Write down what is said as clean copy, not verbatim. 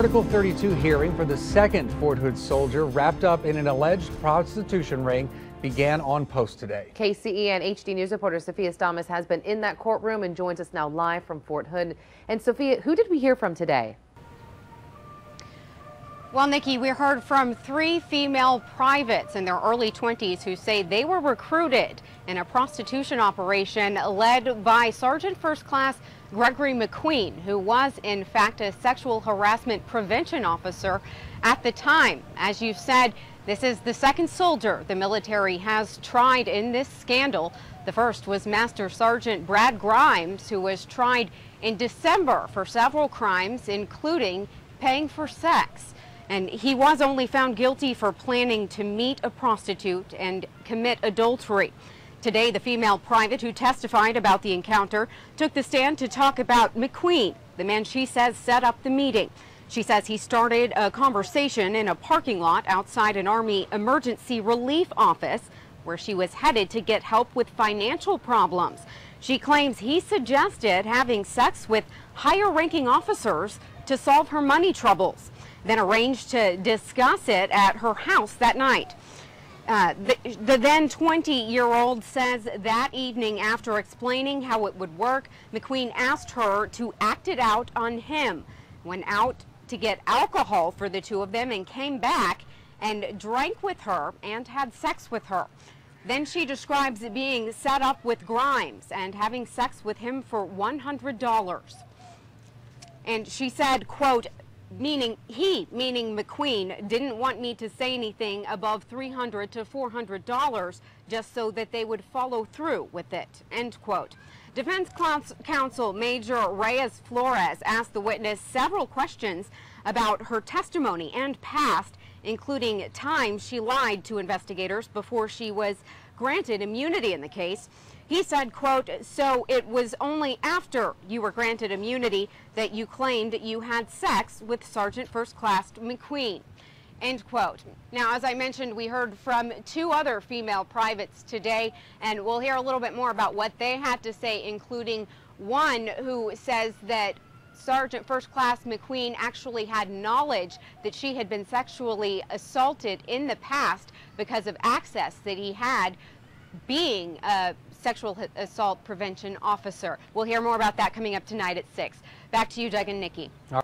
Article 32 hearing for the second Fort Hood soldier wrapped up in an alleged prostitution ring began on post today. KCE and HD News reporter Sophia Stamas has been in that courtroom and joins us now live from Fort Hood. And Sophia, who did we hear from today? Well, Nikki, we heard from 3 female privates in their early 20s who say they were recruited in a prostitution operation led by Sergeant First Class Gregory McQueen, who was in fact a sexual harassment prevention officer at the time. As you said, this is the second soldier the military has tried in this scandal. The first was Master Sergeant Brad Grimes, who was tried in December for several crimes, including paying for sex. And he was only found guilty for planning to meet a prostitute and commit adultery. Today, the female private who testified about the encounter took the stand to talk about McQueen, the man she says set up the meeting. She says he started a conversation in a parking lot outside an Army emergency relief office where she was headed to get help with financial problems. She claims he suggested having sex with higher-ranking officers to solve her money troubles, then arranged to discuss it at her house that night. The then 20-year-old says that evening, after explaining how it would work, McQueen asked her to act it out on him. Went out to get alcohol for the two of them and came back and drank with her and had sex with her. Then she describes it being set up with Grimes and having sex with him for $100. And she said, quote, meaning McQueen, didn't want me to say anything above $300 to $400 just so that they would follow through with it, end quote. Defense counsel Major Reyes Flores asked the witness several questions about her testimony and past, including times she lied to investigators before she was granted immunity in the case. He said, quote, so it was only after you were granted immunity that you claimed you had sex with Sergeant First Class McQueen, end quote. Now, as I mentioned, we heard from 2 other female privates today, and we'll hear a little bit more about what they had to say, including one who says that Sergeant First Class McQueen actually had knowledge that she had been sexually assaulted in the past because of access that he had being a sexual assault prevention officer. We'll hear more about that coming up tonight at 6. Back to you, Doug and Nikki.